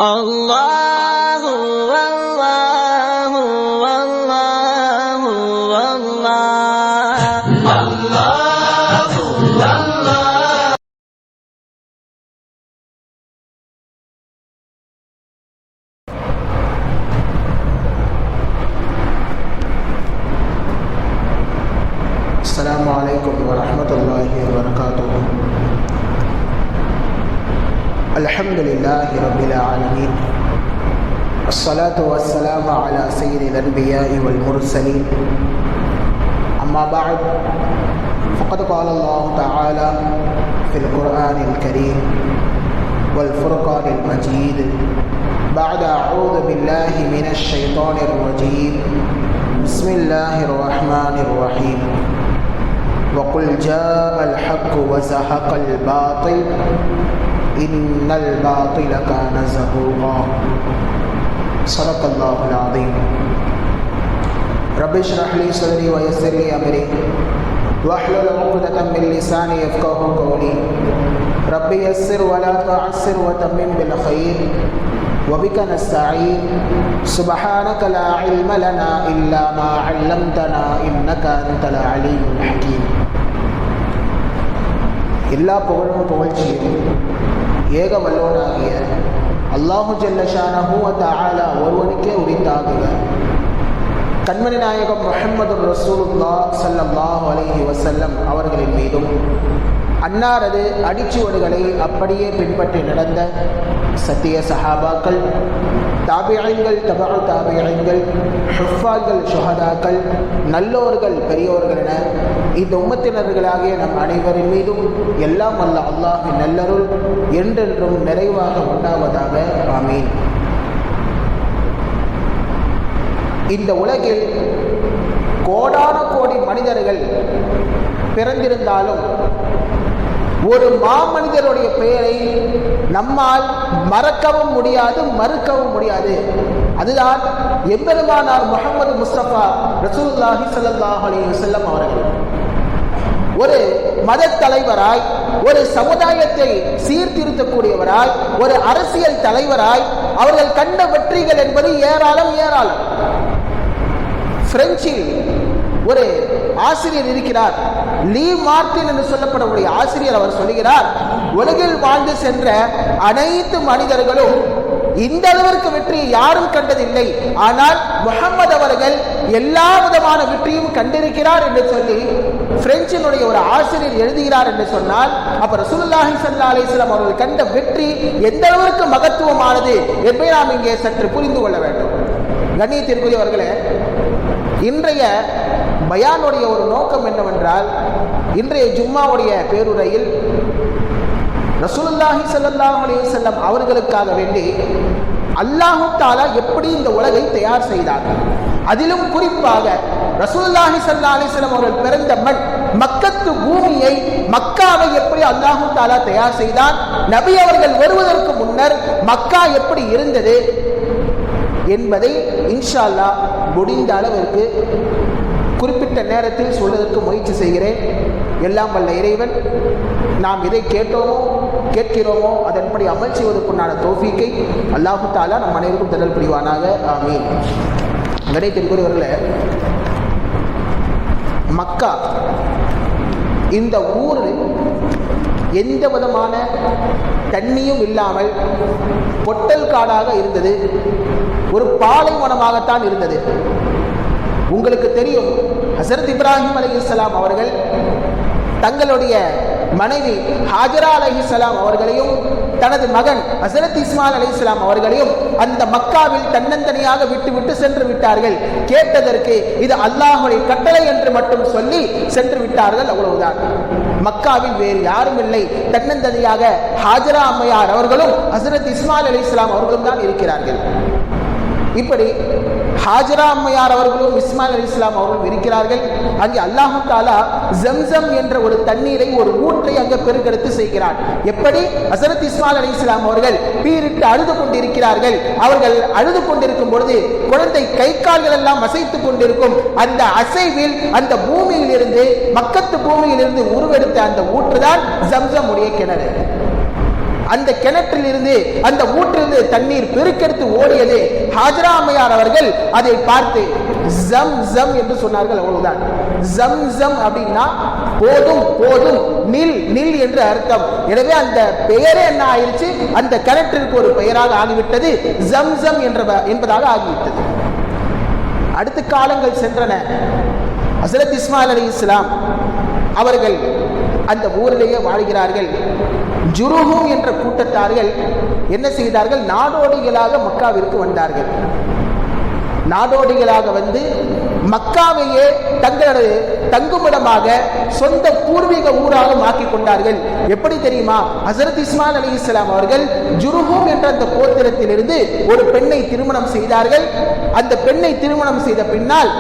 الله والله والله والله الله والله. السلام عليكم ورحمة الله وبركاته. الحمد لله رب العالمين، الصلاة والسلام على سيد الأنبياء والمرسلين. أما بعد، فقد قال الله تعالى في القرآن الكريم والفرقان المجيد بعد أعوذ بالله من الشيطان الرجيم بسم الله الرحمن الرحيم وقل جاء الحق وزهق الباطل إن الباطل كان زهوقا. صدق الله العظيم. رب اشرح لي صدري ويسر لي أمري واحلل عقدة من لساني يفقهوا قولي. رب يسر ولا تعسر وتمم بالخير وبك نستعين. سبحانك لا علم لنا إلا ما علمتنا إنك أنت العليم الحكيم. எல்லா புகழும் புகழ்ச்சியும் ஏக வல்லவனாகிய அல்லாஹு ஜல்ல ஷானஹு வ தஆலா ஒருவனுக்கே உரித்தாகுக. கண்மணி நாயகம் முஹம்மது ரசூலுல்லாஹ் ஸல்லல்லாஹு அலைஹி வஸல்லம் அவர்களின் மீதும் அன்னாரது அடிச்சுவடுகளை அப்படியே பின்பற்றி நடந்த சத்திய சஹாபாக்கள், தாபியீன்கள், தபஉ தாபியீன்கள், ஹுஃபால்கள், ஷுஹதாக்கள், நல்லோர்கள், பெரியோர்கள் என இந்த உம்மத்தினர்களாகிய நம் அனைவரின் மீதும் எல்லாம் வல்ல அல்லாஹ்வின் நல்லருள் என்றென்றும் நிறைவாக உண்டாவதாக. ஆமீன். இந்த உலகில் கோடான கோடி மனிதர்கள் பிறந்திருந்தாலும் ஒரு மாமனிதருடைய பெயரை நம்மால் மறக்கவும் முடியாது, மறுக்கவும் முடியாது. அதுதான் எம்பெருமானார் முஹம்மது முஸ்தபா ரசூலுல்லாஹி ஸல்லல்லாஹு அலைஹி வஸல்லம் அவர்கள். ஒரு மத தலைவராய், ஒரு சமுதாயத்தை சீர்திருத்தக்கூடியவராய், ஒரு அரசியல் தலைவராய் அவர்கள் கண்ட வெற்றிகள் என்பது ஏராளம் ஏராளம். பிரெஞ்சில் ஒரு ஆசிரியர் இருக்கிறார், லீ மார்டின் என்று சொல்லப்படக்கூடிய ஆசிரியர். அவர் சொல்லுகிறார், உலகில் வாழ்ந்து சென்ற அனைத்து மனிதர்களும் இந்த அளவிற்கு வெற்றியை யாரும் கண்டதில்லை, ஆனால் முஹம்மது அவர்கள் எல்லா விதமான வெற்றியும் கண்டிருக்கிறார் என்று சொல்லி பிரெஞ்சினுடைய ஒரு ஆசிரியர் எழுதுகிறார் என்று சொன்னால், அப்ப ரசூலுல்லாஹி ஸல்லல்லாஹு அலைஹி வஸல்லம் அவர்கள் கண்ட வெற்றி எந்த அளவிற்கு மகத்துவமானது என்பதை நாம் இங்கே சற்று புரிந்து கொள்ள வேண்டும். கண்ணியத்திற்குரியவர்களே, இன்றைய பயானுடைய ஒரு நோக்கம் என்னவென்றால், இன்றைய ஜும்மாவுடைய பேருரையில் ரசூலுல்லாஹி ஸல்லல்லாஹு அலைஹி வஸல்லம் அவர்களுக்காக வேண்டி அல்லாஹ் தஆலா எப்படி இந்த உலகை தயார் செய்தார், அதிலும் குறிப்பாக ரசூலுல்லாஹி ஸல்லல்லாஹு அலைஹி வஸல்லம் அவர்கள் பிறந்த மண் மக்கத்து பூமியை, மக்காவை எப்படி அல்லாஹ் தஆலா தயார் செய்தார், நபி அவர்கள் வருவதற்கு முன்னர் மக்கா எப்படி இருந்தது என்பதை இன்ஷா அல்லாஹ் முடிந்த அளவிற்கு குறிப்பிட்ட நேரத்தில் சொல்வதற்கு முயற்சி செய்கிறேன். எல்லாம் வல்ல இறைவன் நாம் எதை கேட்டோமோ கேட்கிறோமோ அதன்படி அமல் செய்வதற்குண்டான தௌஃபீக்கை அல்லாஹு தஆலா நம் அனைவருக்கும் தரல் புரிவானாக. ஆமீன். கண்ணியத்திற்குரியவர்களே, மக்கா இந்த ஊரில் எந்த விதமான தண்ணியும் இல்லாமல் பொட்டல் காடாக இருந்தது, ஒரு பாலைவனமாகத்தான் இருந்தது. உங்களுக்கு தெரியும், ஹஸரத் இப்ராஹிம் அலைஹிஸ்ஸலாம் அவர்கள் தங்களுடைய மனைவி ஹாஜரா அலைஹிஸ்ஸலாம் அவர்களையும் தனது மகன் ஹஸரத் இஸ்மாயில் அலைஹிஸ்ஸலாம் அவர்களையும் அந்த மக்காவில் தன்னந்தனியாக விட்டு சென்று விட்டார்கள். கேட்டதற்கு இது அல்லாஹ்வுடைய கட்டளை என்று மட்டும் சொல்லி சென்று விட்டார்கள், அவ்வளவுதான். மக்காவில் வேறு யாரும் இல்லை, தன்னந்தனியாக ஹாஜரா அம்மையார் அவர்களும் ஹஸரத் இஸ்மாயில் அலைஹிஸ்ஸலாம் அவர்களும் தான் இருக்கிறார்கள். இப்படி ஹாஜரா அம்மையார் அவர்களும் இஸ்மாயில் அலைஹிஸ்ஸலாம் அவர்களும் இருக்கிறார்கள். அங்கே அல்லாஹ் தஆலா ஜம்சம் என்ற ஒரு தண்ணீரை, ஒரு ஊற்றை அங்கே பெருக்கெடுத்து செய்கிறார். எப்படி? ஹஸரத் இஸ்மாயில் அலைஹிஸ்ஸலாம் அவர்கள் பீரிட்டு அழுது கொண்டிருக்கிறார்கள். அவர்கள் அழுது கொண்டிருக்கும் பொழுது குழந்தை கை கால்கள் எல்லாம் அசைத்துக் கொண்டிருக்கும். அந்த அசைவில் அந்த பூமியில் இருந்து, மக்கத்து பூமியில் இருந்து உருவெடுத்த அந்த ஊற்றுதான் ஜம்சம் உடைய கிணறு. அந்த கிணற்றில் இருந்து அந்த ஊற்றிலிருந்து தண்ணீர் பெருக்கெடுத்து ஓடியது. ஹாஜரா அம்மையார் அவர்கள் அதை பார்த்து ஜம் ஜம் என்று சொன்னார்கள். அவ்வளவுதான். ஜம் ஜம் அப்படின்னா போதும் போதும், நில் நில் என்று அர்த்தம். எனவே அந்த பெயரே என்ன ஆயிடுச்சு, அந்த கிணற்றிற்கு ஒரு பெயராக ஆகிவிட்டது, ஜம் ஜம் என்பதாக ஆகிவிட்டது. அடுத்த காலங்கள் சென்றன. ஹஸ்ரத் இஸ்மாயில் அலைஹிஸ்ஸலாம் அவர்கள் அந்த ஊரிலேயே வாழ்கிறார்கள். ஜுருஹும் என்ற கூட்டத்தார்கள் என்ன செய்தார்கள், நாடோடிகளாக மக்காவிற்கு வந்தார்கள். நாடோடிகளாக வந்து மக்காவையே தங்களது தங்குமிடமாக சொந்த பூர்வீக ஊராக மாற்றிக் கொண்டார்கள். எப்படி தெரியுமா, ஹஸ்ரத் இஸ்மாயில் அலைஹிஸ்ஸலாம் அவர்கள் ஜுருஹும் என்ற அந்த கோத்திரத்திலிருந்து ஒரு பெண்ணை திருமணம் செய்தார்கள். அந்த பெண்ணை திருமணம் செய்த பின்னால்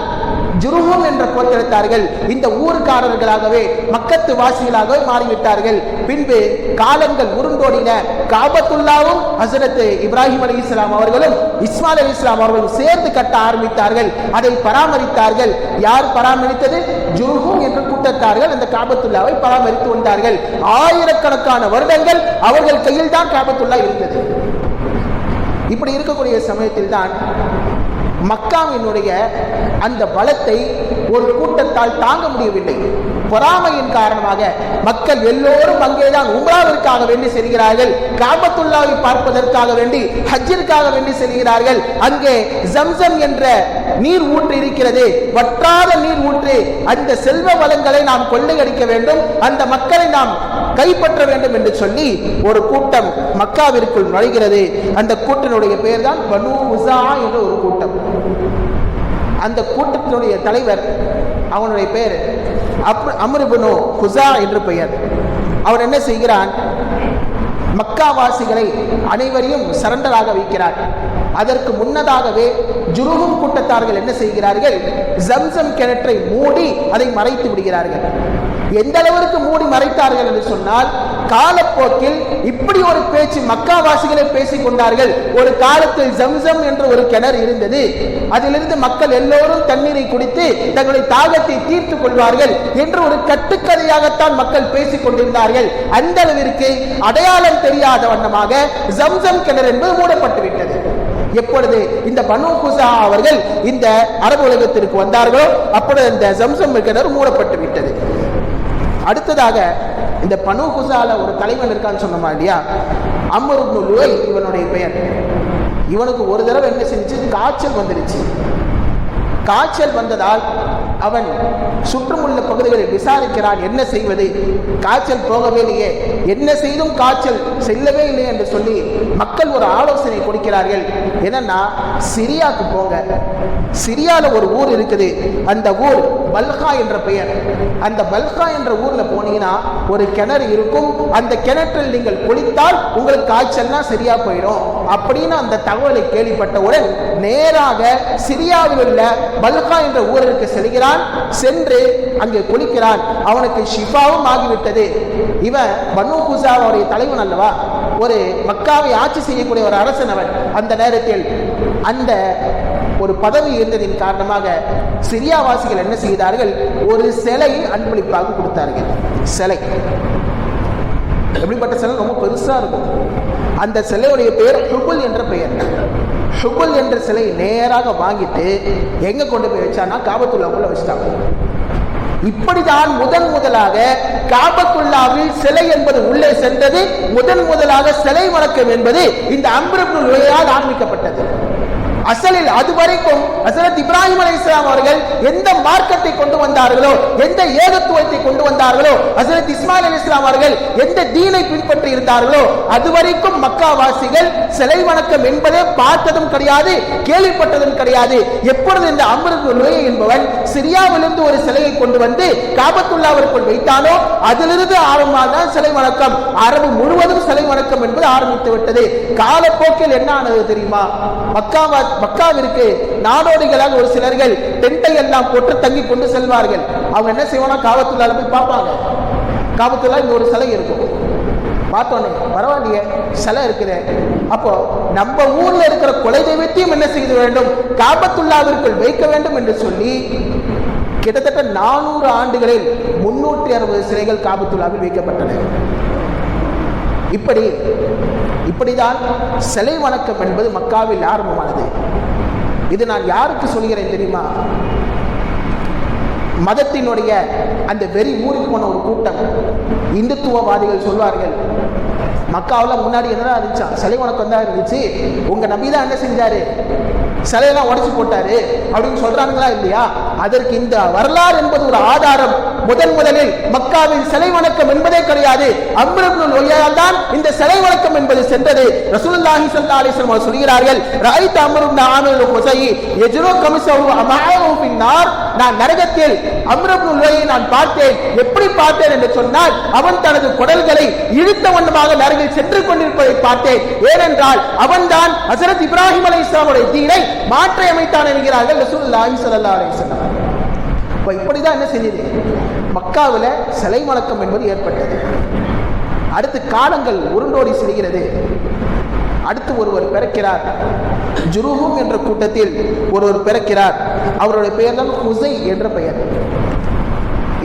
ஜுருஹும் என்ற கோத்திரத்தார்கள் இந்த ஊர்க்காரர்களாகவே மக்கத்து வாசிகளாகவே மாறிவிட்டார்கள். பின்பு காலங்கள் உருண்டோடின. காபத்துல்லாவும் ஹஸ்ரத் இப்ராஹிம் அலைஹிஸ்ஸலாம் அவர்களும் இஸ்மாயில் அலைஹிஸ்ஸலாம் அவர்களும் சேர்ந்து கட்ட ஆரம்பித்தார்கள். அதை பராமரித்தார்கள். யார் பராமரித்தது? ஜுருஹும் என்ற கூட்டத்தார்கள் அந்த காபத்துல்லாவை பராமரித்து வந்தார்கள். ஆயிரக்கணக்கான வருடங்கள் அவர்கள் கையில் தான் காபத்துல்லா இருந்தது. இப்படி இருக்கக்கூடிய சமயத்தில் தான் மக்காவினுடைய அந்த பலத்தை ஒரு கூட்டத்தால் தாங்க முடியவில்லை. பொறாமையின் காரணமாக மக்கள் எல்லோரும் அங்கேதான் உம்ராவிற்காக வேண்டி செல்கிறார்கள், காபத்துல்லாவை பார்ப்பதற்காக வேண்டி, ஹஜ்ஜிற்காக வேண்டி செல்கிறார்கள். அங்கே ஜம்சம் என்ற நீர் ஊற்று இருக்கிறது, வற்றாத நீர் ஊற்று. அந்த செல்வ வளங்களை நாம் கொள்ளையடிக்க வேண்டும், அந்த மக்களை நாம் கைப்பற்ற வேண்டும் என்று சொல்லி ஒரு கூட்டம் மக்காவிற்குள் நுழைகிறது. அந்த கூட்டத்தினுடைய பெயர் தான் பனு ஹுஸா என்ற ஒரு கூட்டம். அந்த கூட்டத்தினுடைய தலைவர், அவனுடைய பெயர் அம்ர் இப்னு ஹுஸா என்று பெயர். அவர் என்ன செய்கிறான், மக்காவாசிகளை அனைவரையும் சரண்டராக வைக்கிறார். அதற்கு முன்னதாகவே ஜுருஹும் கூட்டத்தார்கள் என்ன செய்கிறார்கள், ஜம்சம் கிணற்றை மூடி அதை மறைத்து விடுகிறார்கள். எந்த அளவிற்கு மூடி மறைத்தார்கள் என்று சொன்னால், காலப்போக்கில் இப்படி ஒரு பேச்சு மக்காவாசிகளை பேசிக் கொண்டார்கள். ஒரு காலத்தில் ஜம்சம் என்ற ஒரு கிணறு இருந்தது, அதிலிருந்து மக்கள் எல்லோரும் தண்ணீரை குடித்து தங்களுடைய தாகத்தை தீர்த்துக் கொள்வார்கள் என்று ஒரு கட்டுக்கதையாகத்தான் மக்கள் பேசிக் கொண்டிருந்தார்கள். அந்த அளவிற்கு அடையாளம் தெரியாத வண்ணமாக ஜம்சம் கிணறு என்பது மூடப்பட்டு விட்டது. எப்பொழுது இந்த பனு ஹுஸா அவர்கள் இந்த அரபு உலகத்திற்கு வந்தார்களோ அப்பொழுது இந்த ஜம்சம் கிணறு மூடப்பட்டு விட்டது. அடுத்ததாக இந்த பனு ஹுஸால ஒரு தலைவன் இருக்கான்னு சொன்னோமா இல்லையா, அம்ர் இப்னு லுவை இவனுடைய பெயர். இவனுக்கு ஒரு தடவை என்ன செஞ்சு, காய்ச்சல் வந்துருச்சு. காய்ச்சல் வந்ததால் அவன் சுற்றுமுள்ள பகுதிகளில் விசாரிக்கிறான், என்ன செய்வது, காய்ச்சல் போகவே இல்லையே, என்ன செய்தும் காய்ச்சல் செல்லவே இல்லை என்று சொல்லி மக்கள் ஒரு ஆலோசனை கொடுக்கிறார்கள். என்னன்னா, சிரியாவுக்கு போங்க, சிரியால ஒரு ஊர் இருக்குது, அந்த ஊர் பல்கா என்ற பெயர். அந்த பல்கா என்ற ஊர்ல போனீங்கன்னா ஒரு கிணறு இருக்கும், அந்த கிணற்றில் நீங்கள் குளித்தால் உங்களுக்கு காய்ச்சல்னா சரியா போயிடும் அப்படின்னு அந்த தகவலை கேள்விப்பட்டவுடன் நேராக சிரியாவில் உள்ள பல்கா என்ற ஊருக்கு செல்கிறான். சென்று அங்கே குளிக்கிறான். அவனுக்கு ஷிஃபாவும் ஆகிவிட்டது. இவன் பனு ஹுஸாவுடைய தலைவன் அல்லவா, ஒரு மக்காவை ஆட்சி செய்யக்கூடிய ஒரு அரசன் அவன். அந்த நேரத்தில் அந்த ஒரு பதவி இருந்ததின் காரணமாக சிரியாவாசிகள் என்ன செய்தார்கள், ஒரு சிலையை அன்பளிப்பாக கொடுத்தார்கள். சிலை எப்படிப்பட்ட சிலை, ரொம்ப பெருசா இருக்கும். அந்த சிலையுடைய பெயர் ஹுபுல் என்ற பெயர். ஹுபுல் என்ற சிலை நேராக வாங்கிட்டு எங்க கொண்டு போய் வச்சானா, காபத்துல்லாவுக்குள்ள வச்சுட்டாங்க. இப்படிதான் முதலாக காபத்துல்லாவில் சிலை என்பது உள்ளே சென்றது. முதலாக சிலை வணக்கம் என்பது இந்த அம்ர் இப்னு லுவையால் ஆரம்பிக்கப்பட்டது. அசலில் அதுவரைக்கும் ஹஸ்ரத் இப்ராஹிம் அலைஹிஸ்ஸலாம் அவர்கள் எந்த மார்க்கத்தை கொண்டு வந்தார்களோ, எந்த ஏகத்துவத்தை கொண்டு வந்தார்களோ, ஹஸ்ரத் இஸ்மாயில் அலைஹிஸ்ஸலாம் அவர்கள் எந்த தீனை பின்பற்றி இருந்தார்களோ, அதுவரைக்கும் மக்காவாசிகள் சிலை வணக்கம் என்பதே பார்த்ததும் கிடையாது, கேள்விப்பட்டதும் கிடையாது. எப்பொழுது இந்த அம்ர் இப்னு லுவை என்பவன் சிரியாவிலிருந்து ஒரு சிலையை கொண்டு வந்து காபத்துல்லாவிற்குள் வைத்தானோ, அதிலிருந்து ஆரம்பமாக சிலை வணக்கம், அரபு முழுவதும் சிலை வணக்கம் என்பது ஆரம்பித்து விட்டது. காலப்போக்கில் என்ன ஆனது தெரியுமா, மக்காவிற்கு நாடோடிகளாக ஒரு சிலர்கள் டென்ட்டை எல்லாம் போட்டு தங்கி கொண்டு செல்வார்கள். அவங்க என்ன செய்வானா, காபத்துல்லால போய் பார்ப்பாங்க. காபத்துல்லா இங்க ஒரு சிலை இருக்கும், பார்த்தோன்னே பரவாயில்லையே சிலை இருக்குது, அப்போ நம்ம ஊர்ல இருக்கிற கொலை தெய்வத்தையும் என்ன செய்ய வேண்டும், காபத்துல்லாவிற்குள் வைக்க வேண்டும் என்று சொல்லி கிட்டத்தட்ட 400 ஆண்டுகளில் 360 சிலைகள் காபத்துல்லாவில் வைக்கப்பட்டன. இப்படிதான் சிலை வணக்கம் என்பது மக்காவில் ஆரம்பமானது. இது நான் யாருக்கு சொல்கிறேன் தெரியுமா? மதத்தினுடைய அந்த வெறி ஊறி போன ஒரு கூட்டம் இந்துத்துவவாதிகள் சொல்வார்கள், மக்காவில் முன்னாடி என்னதான் இருந்துச்சா? சிலை வணக்கம் தான் இருந்துச்சு. உங்க நபி தான் என்ன செஞ்சாரு? சிலையெல்லாம் உடைச்சு போட்டாரு அப்படின்னு சொல்றாங்களா இல்லையா? அதற்கு இந்த வரலாறு என்பது ஒரு ஆதாரம். முதலில் மக்காவில் சிலை வணக்கம் என்பதே கிடையாது. அம்ர் இப்னுல் உலையால் தான் இந்த சிலை வணக்கம் என்பது சென்றது. ரசூலுல்லாஹி ஸல்லல்லாஹு அலைஹி வஸல்லம் சொல்கிறார்கள், ரஅய்த அம்ர் இப்னு ஆமிர் குஸையி யஜ்ரு கமிஸஹு அமஅஹு ஃபின்னார். நான் நரகத்தில் அம்ர் இப்னுல் உலையை நான் பார்த்தேன். எப்படி பார்த்தேன் என்று சொன்னால், அவன் தனது குடல்களை இழுத்த வண்ணமாக நரகில் சென்று கொண்டிருப்பதை பார்த்தேன். ஏனென்றால் அவன்தான் ஹஜ்ரத் இப்ராஹிம் அலைஹிஸ்ஸலாமுடைய தீனை மாற்றி அமைத்தான் என்கிறார்கள் ரசூலுல்லாஹி ஸல்லல்லாஹு அலைஹி வஸல்லம். இப்படிதான் என்ன செஞ்சது? மக்காவில் சிலை வணக்கம் என்பது ஏற்பட்டது. அடுத்து காலங்கள் உருண்டோடி செல்கிறது. அடுத்து ஒருவர் பிறக்கிறார். ஜுருஹும் என்ற கூட்டத்தில் ஒருவர் பிறக்கிறார். அவருடைய பெயர் தான் ஹுசை என்ற பெயர்.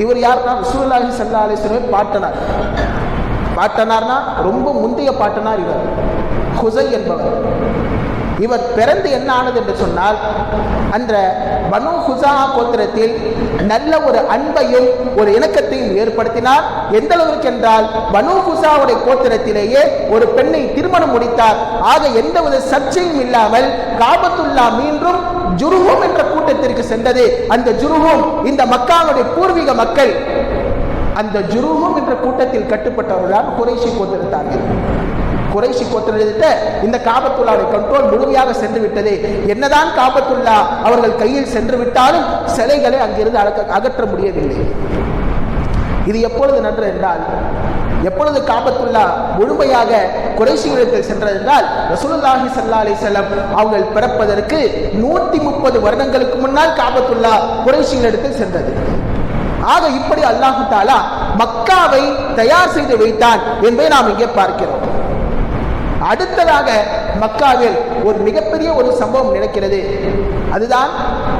இவர் யாருன்னா ரசூலுல்லாஹி ஸல்லல்லாஹு அலைஹி வஸல்லம் பாட்டனார்னா ரொம்ப முந்தைய பாட்டனார் இவர் ஹுசை என்பவர். இவர் பிறந்து என்ன ஆனது என்று சொன்னால், அந்த பனு ஹுசா கோத்திரத்தில் நல்ல ஒரு அன்பையும் ஒரு இணக்கத்தையும் ஏற்படுத்தினார். எந்த அளவிற்கு என்றால், பனு ஹுசாவுடைய கோத்திரத்திலேயே ஒரு பெண்ணை திருமணம் முடித்தார். ஆக எந்தவித சர்ச்சையும் இல்லாமல் காபத்துல்லா மீண்டும் ஜுருஹும் என்ற கூட்டத்திற்கு சென்றது. அந்த ஜுருஹும் இந்த மக்காவுடைய பூர்வீக மக்கள். அந்த ஜுருஹும் என்ற கூட்டத்தில் கட்டுப்பட்டவர்கள் குறைஷி கோத்திரத்தார்கள். குறைஷி கோத்திரத்தை இந்த காபத்துல்லாவுடைய கண்ட்ரோல் முழுமையாக சென்று விட்டது. என்னதான் காபத்துல்லா அவர்கள் கையில் சென்று விட்டாலும் சிலைகளை அங்கிருந்து அகற்ற முடியவில்லை. இது எப்பொழுது நன்று என்றால், எப்பொழுது காபத்துல்லா முழுமையாக குறைஷிகளிடத்தில் சென்றது என்றால், ரசூலுல்லாஹி ஸல்லல்லாஹு அலைஹி வஸல்லம் அவர்கள் பிறப்பதற்கு 130 வருடங்களுக்கு முன்னால் காபத்துல்லா குறைஷிகளிடத்தில் சென்றது. ஆக இப்படி அல்லாஹ் தஆலா மக்காவை தயார் செய்து வைத்தான் என்பதை நாம் இங்கே பார்க்கிறோம். அடுத்ததாக மக்காவில் ஒரு மிகப்பெரிய ஒரு சம்பவம் நடக்கிறது. அதுதான்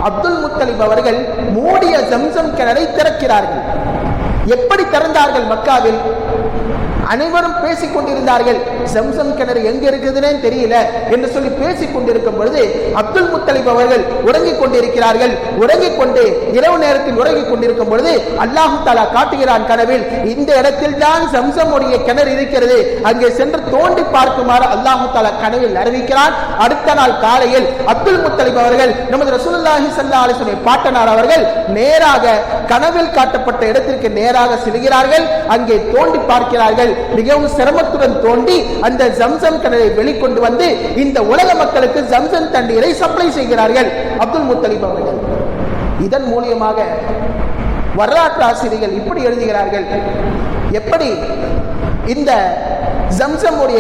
அப்துல் முத்தலிப் அவர்கள் மூடிய ஜம்சம் கிணறை திறக்கிறார்கள். எப்படி திறந்தார்கள்? மக்காவில் அனைவரும் பேசிக் கொண்டிருந்தார்கள். ஜம்சம் கிணறு எங்க இருக்குதுன்னே தெரியல என்று சொல்லி பேசிக் கொண்டிருக்கும் பொழுது அப்துல் முத்தலிப் அவர்கள் உறங்கிக் கொண்டிருக்கிறார்கள். உறங்கிக் கொண்டு இரவு நேரத்தில் உறங்கிக் கொண்டிருக்கும் பொழுது அல்லாஹ் தஆலா காட்டுகிறான் கனவில், இந்த இடத்தில் தான் ஜம்சம் உடைய கிணறு இருக்கிறது, அங்கே சென்று தோண்டி பார்க்குமாறு அல்லாஹ் தஆலா கனவில் அறிவிக்கிறான். அடுத்த நாள் காலையில் அப்துல் முத்தலிப் அவர்கள் நமது ரசூலுல்லாஹி ஸல்லல்லாஹு அலைஹி வஸல்லம் பாட்டனார் அவர்கள் நேராக கனவில் காட்டப்பட்ட இடத்திற்கு நேராக செல்கிறார்கள். அங்கே தோண்டி பார்க்கிறார்கள். மிகவும் சிரமத்துடன் தோண்டி அந்த ஜம்சம் கிணறை வெளிக்கொண்டு வந்து இந்த உலக மக்களுக்கு ஜம்சம் தண்ணீரை சப்ளை செய்கிறார்கள் அப்துல் முத்தலிப் அவர்கள். இதன் மூலமாக வரலாற்று ஆசிரியர்கள் இப்படி எழுதுகிறார்கள், எப்படி இந்த ஜம்சமுடைய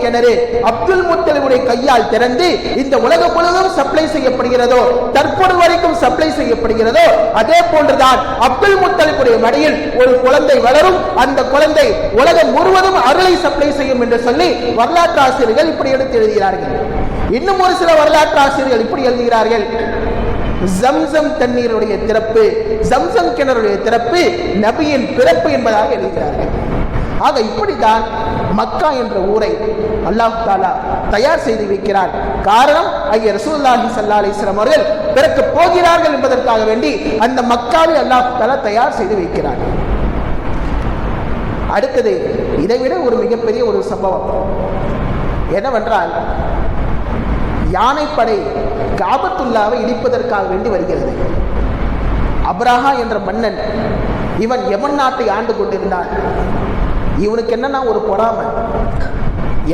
கிணறு அப்துல் முத்தலிபுடைய கையால் திறந்து இந்த உலகம் முழுவதும் சப்ளை செய்யப்படுகிறதோ, தற்போது வரைக்கும் சப்ளை செய்யப்படுகிறதோ, அதே போன்றுதான் அப்துல் முத்தலிபுடைய மடியில் ஒரு குழந்தை வளரும். அந்த குழந்தை உலகம் முழுவதும் அருளை சப்ளை செய்யும் என்று சொல்லி வரலாற்று ஆசிரியர்கள் இப்படி எடுத்து எழுதுகிறார்கள். இன்னும் ஒரு சில வரலாற்று ஆசிரியர்கள் இப்படி எழுதுகிறார்கள், ஜம்சம் தண்ணீருடைய திறப்பு, ஜம்சம் கிணறுடைய திறப்பு நபியின் பிறப்பு என்பதாக எழுதுகிறார்கள். ஆக இப்படித்தான் மக்கா என்ற ஊரை அல்லாஹ் தஆலா தயார் செய்து வைக்கிறார். காரணம், அங்கே ரசூலுல்லாஹி ஸல்லல்லாஹு அலைஹி வஸல்லம் அவர்கள் பிறக்க போகிறார்கள் என்பதற்காக வேண்டி அந்த மக்காவை அல்லாஹ் தஆலா தயார் செய்து வைக்கிறார். அடுத்தது இதைவிட ஒரு மிகப்பெரிய ஒரு சம்பவம் என்னவென்றால், யானைப்படை காபத்துல்லாவை இடிப்பதற்காக வேண்டி வருகிறது. அப்ரஹா என்ற மன்னன், இவன் யமன் நாட்டை ஆண்டு கொண்டிருந்தான். இவனுக்கு என்னன்னா ஒரு பொறாமை.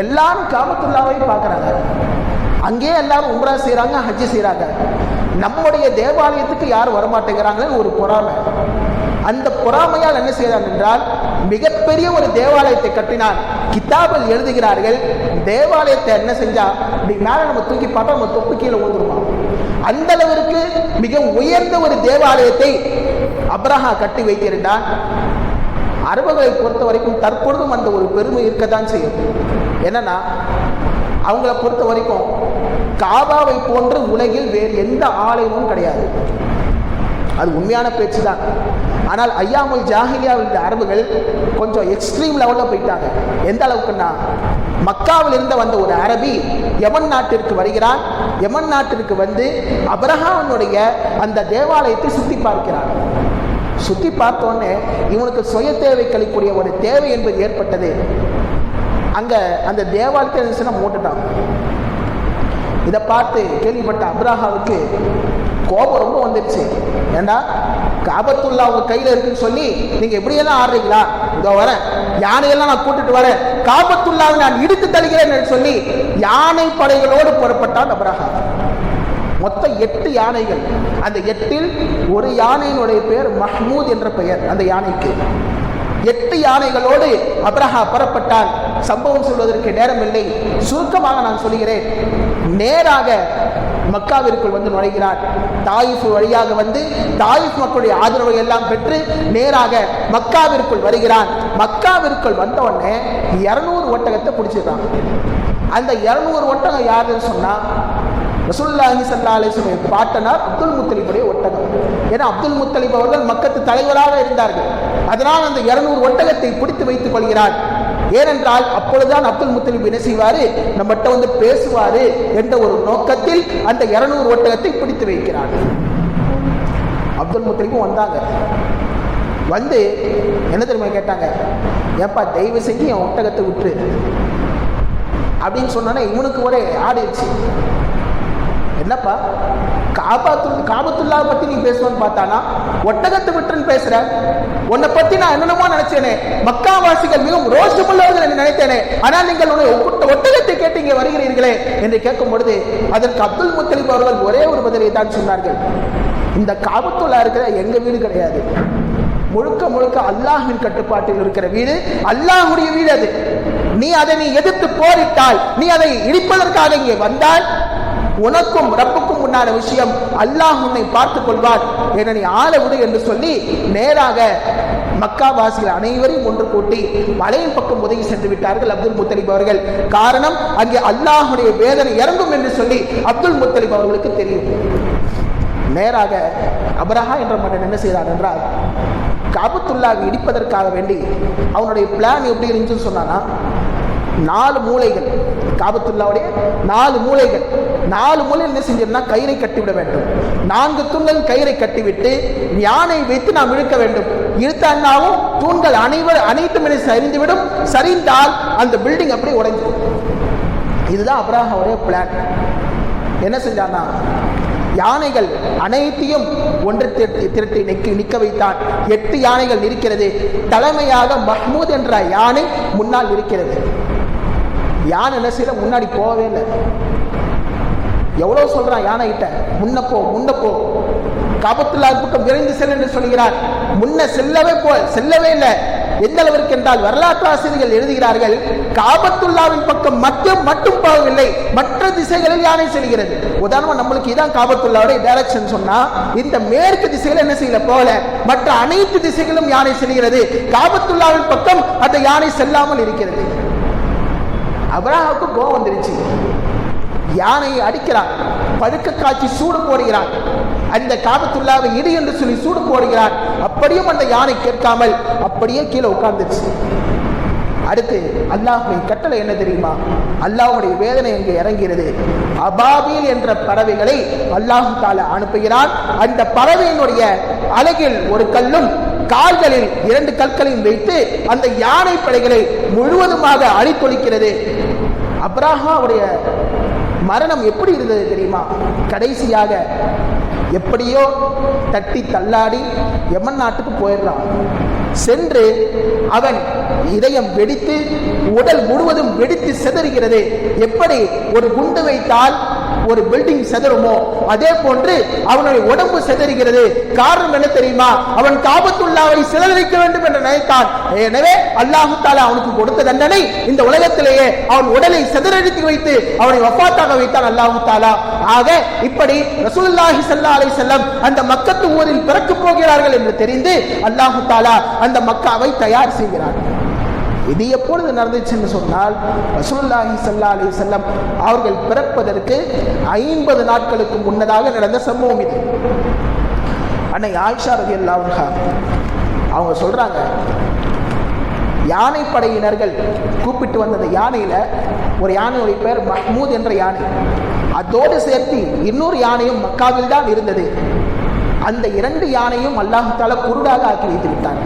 எல்லாரும் காபத்துல்லாவை பார்க்கறாங்க, அங்கே எல்லாரும் உம்ரா செய்யறாங்க, ஹஜ் செய்யறாங்க. நம்முடைய தேவாலயத்துக்கு யாரும் வரமாட்டேங்கிறாங்களே ஒரு பொறாமை. அந்த பொறாமையால் என்ன செய்தான் என்றால், மிகப்பெரிய ஒரு தேவாலயத்தை கட்டினான். கிதாபில் எழுதுகிறார்கள், தேவாலயத்தை என்ன செஞ்சா இப்படி மேல நம்ம தூக்கி பார்த்தா நம்ம தொப்பு கீழே ஊந்துருமா. அந்த அளவிற்கு மிக உயர்ந்த ஒரு தேவாலயத்தை அப்ரஹா கட்டி வைத்திருந்தான். அரபுகளை பொறுத்த வரைக்கும் தற்பொழுதும் அந்த ஒரு பெருமை இருக்கத்தான் செய்யும். என்னன்னா, அவங்கள பொறுத்த வரைக்கும் காபாவை போன்று உலகில் வேறு எந்த ஆலயமும் கிடையாது. அது உண்மையான பேச்சு தான். ஆனால் ஐயாமுல் ஜாஹிலியாவில் அரபுகள் கொஞ்சம் எக்ஸ்ட்ரீம் லெவலில் போயிட்டாங்க. எந்த அளவுக்குன்னா, மக்காவில் இருந்து வந்த ஒரு அரபி யமன் நாட்டிற்கு வருகிறான். யமன் நாட்டிற்கு வந்து அப்ரஹாமுடைய அந்த தேவாலயத்தை சுற்றி பார்க்கிறான். சுற்றி பார்த்தோன்னே இவனுக்கு சுய தேவை கழிக்கூடிய ஒரு தேவை என்பது ஏற்பட்டது. அங்கே அந்த தேவாலயத்தை மூட்டுட்டான். இதை பார்த்து கேள்விப்பட்ட அப்ரஹாவுக்கு கோபம் ரொம்ப வந்துடுச்சு. ஏண்டா, காபத்துல்லா உங்க கையில் இருக்குன்னு சொல்லி நீங்க எப்படியெல்லாம் ஆடுறீங்களா? இதோ வரேன், யானையெல்லாம் நான் கூட்டிட்டு வரேன், காபத்துல்லாவை நான் இடித்து தருகிறேன் சொல்லி யானை படைகளோடு புறப்பட்டான் அப்ரஹாம். மொத்தம் 8 யானைகள். அந்த 8ல் ஒரு யானையினுடைய பெயர் மஹ்மூத் என்ற பெயர். அந்த யானைக்கு 8 யானைகளோடு அப்ரஹா புறப்பட்டான். சம்பவம் சொல்வதற்கு நேரம் இல்லை, சுருக்கமாக நான் சொல்கிறேன். நேராக மக்காவிற்குள் வந்து நுழைகிறார். தாயிஃப் வழியாக வந்து தாயிஃப் மக்களுடைய ஆதரவை எல்லாம் பெற்று நேராக மக்காவிற்குள் வருகிறான். மக்காவிற்குள் வந்த உடனே 200 ஒட்டகத்தை பிடிச்சிருக்கான். அந்த 200 ஒட்டகம் யாருன்னு சொன்னா ரசூலுல்லாஹி ஸல்லல்லாஹு அலைஹி வஸல்லம் பாட்டனார் அப்துல் முத்தலிபுடைய ஒட்டகம். ஏன்னா அப்துல் முத்தலிப் அவர்கள் மக்கத்து தலைவராக இருந்தார்கள். அதனால் அந்த 200 ஒட்டகத்தை பிடித்து வைத்துக் கொள்கிறார். ஏனென்றால் அப்பொழுதுதான் அப்துல் முத்தலிப் என்ன செய்வாரு, நம்மகிட்ட வந்து பேசுவாரு என்ற ஒரு நோக்கத்தில் அந்த 200 ஒட்டகத்தை பிடித்து வைக்கிறார். அப்துல் முத்தலிபும் வந்தாங்க. வந்து என்ன தெரியுமா கேட்டாங்க, ஏப்பா தயவு செஞ்சு என் ஒட்டகத்தை விட்டுரு அப்படின்னு சொன்னோன்னே இவனுக்கு ஒரே ஆடிடுச்சு. என்னப்பா, காபத்துல்லாவை பத்தி நீ பேசுவான்னு பார்த்தானா ஒட்டகத்தை விட்டுன்னு பேசுற? உன்னை பத்தி நான் என்னென்னமோ நினைச்சேனே, மக்காவாசிகள் மிகவும் ரோஷமுள்ளவர்கள் என்று நினைத்தேனே, ஆனால் நீங்கள் ஒட்டகத்தை கேட்டு இங்கே வருகிறீர்களே என்று கேட்கும் பொழுது அதற்கு அப்துல் முத்தலிப் அவர்கள் ஒரே ஒரு பதிலை தான் சொன்னார்கள். இந்த காபத்துல்லா இருக்கிற எங்க வீடு கிடையாது, முழுக்க முழுக்க அல்லாஹ்வின் கட்டுப்பாட்டில் இருக்கிற வீடு, அல்லாஹ்வுடைய வீடு அது. நீ அதை எதிர்த்து போரிட்டால், நீ அதை இடிப்பதற்காக இங்கே வந்தால் உனக்கும் ரப்புக்கும் உண்டான விஷயம் அல்லாஹ் உன்னை பார்த்துக் கொள்வார் என நீ ஆள விடு என்று சொல்லி நேராக மக்காவாசிகள் அனைவரையும் ஒன்று கூட்டி மலையின் பக்கம் உதவி சென்று விட்டார்கள் அப்துல் முத்தலிப் அவர்கள். காரணம், அங்கே அல்லாஹுடைய வேதனை இறங்கும் என்று சொல்லி அப்துல் முத்தலிப் அவர்களுக்கு தெரியும். நேராக அப்ரஹா என்ற மன்னன் என்ன செய்தார் என்றால், காபத்துல்லாவை இடிப்பதற்காக வேண்டி அவனுடைய பிளான் எப்படி இருந்துச்சுன்னு சொன்னானா, 4 மூலைகள், காபத்துல்லாவுடைய 4 மூலைகள், 4 மூலையில் என்ன செஞ்சோம்னா கயிறை கட்டிவிட வேண்டும். 4 தூண்கள் கயிறை கட்டிவிட்டு யானை வைத்து நாம் இழுக்க வேண்டும். இழுத்தாலும் தூண்கள் அனைத்தும் சரிந்துவிடும். சரிந்தால் அந்த பில்டிங் அப்படியே உடைஞ்சிடும். இதுதான் அப்ரஹாவுடைய பிளான். என்ன செஞ்சானா, யானைகள் அனைத்தையும் ஒன்று திரட்டி நிற்க வைத்தான். 8 யானைகள் இருக்கிறது. தலைமையாக மஹ்மூத் என்ற யானை முன்னால் இருக்கிறது. யானை என்ன செய்யல, முன்னாடி போகவே இல்லை. எவ்வளவு சொல்றான் யானை கிட்ட, முன்னப்போ காபத்துல்லா பக்கம் விரைந்து செல் என்று சொல்கிறார். முன்ன செல்லவே இல்லை. எந்த அளவிற்கு என்றால் வரலாற்று ஆசிரியர்கள் எழுதுகிறார்கள், காபத்துல்லாவின் பக்கம் மட்டும் போகவில்லை, மற்ற திசைகளில் யானை செல்கிறது. உதாரணமா நம்மளுக்கு இதான் காபத்துல்லாவுடைய டைரக்ஷன் சொன்னா, இந்த மேற்கு திசையில் என்ன செய்யல போல, மற்ற அனைத்து திசைகளும் யானை செல்கிறது. காபத்துல்லாவின் பக்கம் அந்த யானை செல்லாமல் இருக்கிறது. அப்ரஹாவுக்கு கோபம் வந்துருச்சு. யானையை அடிக்கிறான், படுக்க காட்சி சூடு போடுகிறான். அந்த காபத்துல்லாவை இடி என்று சொல்லி சூடு போடுகிறான். அப்படியும் அந்த யானை கேட்காமல் அப்படியே கீழே உட்கார்ந்துருச்சு. அடுத்து அல்லாஹ்வுடைய கட்டளை என்ன தெரியுமா, அல்லாஹ்வுடைய வேதனை இங்கே இறங்கிறது. அபாபீல் என்ற பறவைகளை அல்லாஹ் தஆலா அனுப்புகிறான். அந்த பறவையினுடைய அலகில் ஒரு கல்லும் கால்களில் 2 கற்களையும் வைத்து அந்த யானை படைகளை முழுவதுமாக அழித்தொழிக்கிறது. அப்ரஹாவுடைய மரணம் எப்படி இருந்தது தெரியுமா, கடைசியாக எப்படியோ தட்டி தள்ளாடி யமன் நாட்டுக்கு போயிடுறான். சென்று அவன் இதயம் வெடித்து உடல் முழுவதும் வெடித்து சிதறுகிறது. எப்படி ஒரு குண்டு வைத்தால் ஒரு பில்டிங் சிதறுமோ அதே போன்று அவனுடைய உடம்பு சிதறுகிறது. காரணம் என்ன தெரியுமா, அவன் காபத்துல்லாவை சிதறடிக்க வேண்டும் என்று நினைத்தான். எனவே அல்லாஹ் தஆலா அவனுக்கு கொடுத்த தண்டனை இந்த உலகத்திலேயே அவன் உடலை சிதறடித்து வைத்து அவனை வஃபாத்தாக வைத்தான் அல்லாஹ் தஆலா. ஆக இப்படி ரசூலுல்லாஹி ஸல்லல்லாஹு அலைஹி வஸல்லம் அந்த மக்கத்து ஊரில் பிறக்கப் போகிறார்கள் என்று தெரிந்து அல்லாஹ் தஆலா அந்த மக்காவை தயார் செய்கிறார். இது எப்பொழுது நடந்துச்சுன்னு சொன்னால், ரசூலுல்லாஹி ஸல்லல்லாஹு அலைஹி வஸல்லம் அவர்கள் பிறப்பதற்கு 50 நாட்களுக்கு முன்னதாக நடந்த சம்பவம் இது. அன்னை ஆயிஷா ரலியல்லாஹு அன்ஹா அவங்க சொல்றாங்க, யானைப்படையினர்கள் கூப்பிட்டு வந்த யானையில ஒரு யானையுடைய பேர் மஹ்மூத் என்ற யானை, அதோடு சேர்த்து இன்னொரு யானையும் மக்காவில் தான் இருந்தது. அந்த 2 யானையும் அல்லாஹ் தஆலா குருடாக ஆக்கி வைத்து விட்டார்.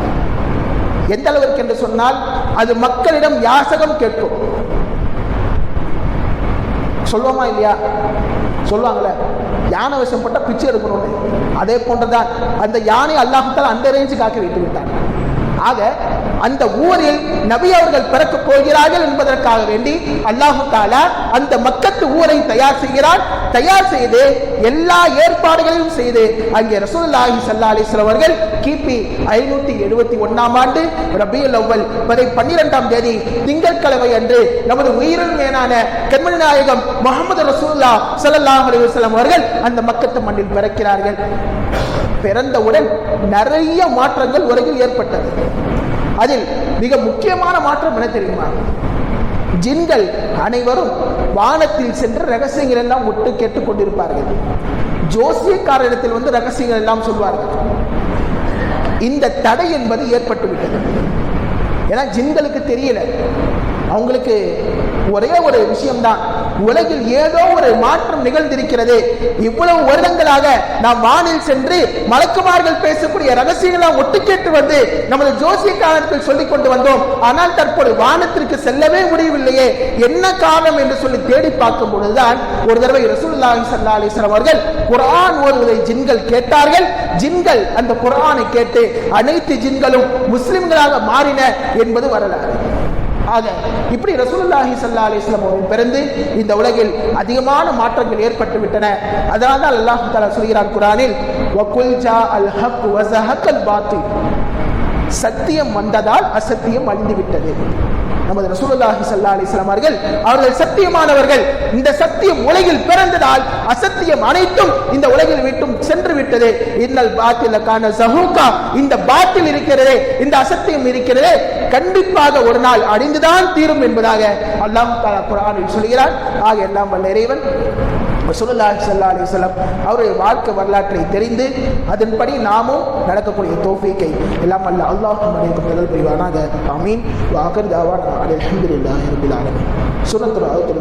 எந்த அளவிற்கு என்று சொன்னால், அது மக்களிடம் யாசகம் கேட்கும். சொல்லுவோமா இல்லையா? சொல்லுவாங்கல்ல, யானை விஷம் போட்டா பிச்சை எடுக்கணும்னு. அதே போன்றதான் அந்த யானை அல்லாஹ் தஆலா அந்த ரேஞ்சுக்கு ஆக்கி வைத்து விட்டார். ஆக அந்த ஊரில் நபி அவர்கள் பிறக்க போகிறார்கள் என்பதற்காக வேண்டி அல்லாஹ் தஆலா அந்த மக்கத்து ஊரை தயார் செய்கிறார். தயார் செய்து எல்லா ஏற்பாடுகளையும் செய்து அங்கே ரசூலுல்லாஹி ஸல்லல்லாஹு அலைஹி வஸல்லம் அவர்கள் கிபி 571ஆம் ஆண்டு ரபியுல் அவ்வல் 12ஆம் தேதி திங்கட்கிழமை அன்று நமது உயிரின் மேலான கண்மணி நாயகம் முஹம்மது ரசூலுல்லாஹ் ஸல்லல்லாஹு அலைஹி வஸல்லம் அவர்கள் அந்த மக்கத்து மண்ணில் பிறக்கிறார்கள். பிறந்தவுடன் நிறைய மாற்றங்கள் உலகில் ஏற்பட்டது. அதில் மிக முக்கியமான மாற்றம் என்ன தெரியுமா? ஜின்கள் அனைவரும் வானத்தில் சென்று ரகசியங்கள் எல்லாம் ஒட்டு கேட்டுக் கொண்டிருப்பார்கள். ஜோசியக்காரரிடத்தில் வந்து ரகசியங்கள் எல்லாம் சொல்வார்கள். இந்த தடை என்பது ஏற்பட்டு விட்டது. ஏன்னா ஜின்களுக்கு தெரியல, அவங்களுக்கு ஒரே ஒரு விஷயம்தான், உலகில் ஏதோ ஒரு மாற்றம் நிகழ்ந்திருக்கிறது. இவ்வளவு வருடங்களாக நாம் வானில் சென்று மலக்குமார்கள் பேசக்கூடிய ரகசியங்களை ஒட்டு கேட்டு வந்து நமது ஜோசியக்காரத்தில் சொல்லிக் கொண்டு வந்தோம். ஆனால் தற்போது வானத்திற்கு செல்லவே முடியவில்லையே, என்ன காரணம் என்று சொல்லி தேடி பார்க்கும் பொழுதுதான் ஒரு தடவை ரசூலுல்லாஹி ஸல்லல்லாஹு அலைஹி வஸல்லம் அவர்கள் குர்ஆன் ஓதுவதை ஜின்கள் கேட்டார்கள். ஜின்கள் அந்த குர்ஆனை கேட்டு அனைத்து ஜின்களும் முஸ்லிம்களாக மாறின என்பது வரலாறு. ஆக இப்படி ரசூலுல்லாஹி ஸல்லல்லாஹு அலைஹி வஸல்லம் அவர்கள் பிறந்து இந்த உலகில் அதிகமான மாற்றங்கள் ஏற்பட்டு விட்டன. அதனால தான் அல்லாஹ் தஆலா சொல்கிறான் குர்ஆனில், வகுல் ஜாஅல் ஹக் வ ஸஹகல் பாத்தில், சத்தியம் வந்ததால் அசத்தியம் அழிந்து விட்டது. நமது ரசூலுல்லாஹி ஸல்லல்லாஹு அலைஹி வஸல்லம் அவர்கள் சத்தியமானவர்கள். இந்த சத்தியம் உலகில் பிறந்ததால் அசத்தியம் அனைத்தும் இந்த உலகில் விட்டும் சென்று விட்டது. இன்னல் பாத்தில கான ஸஹூகா, இந்த பாத்தில் இருக்கிறதே, இந்த அசத்தியம் இருக்கிறதே, கண்டிப்பாக ஒரு நாள் அழிந்துதான் தீரும் என்பதாக அல்லாஹ் தஆலா குர்ஆனில் சொல்கிறார். ஆக எல்லாம் வல்ல இறைவன் ரசூலுல்லாஹி ஸல்லல்லாஹு அலைஹி வஸல்லம் அவருடைய வாழ்க்கை வரலாற்றை தெரிந்து அதன்படி நாமும் நடக்கக்கூடிய தௌஃபீக்கை எல்லாம் வல்ல அல்லாஹ் நமக்கு முதல் புரிவானாக. ஆமீன். வ ஆகிர் தஅவானா அல்ஹம்துலில்லாஹி ரப்பில் ஆலமீன். சூரத்துல் ஆயத்துல்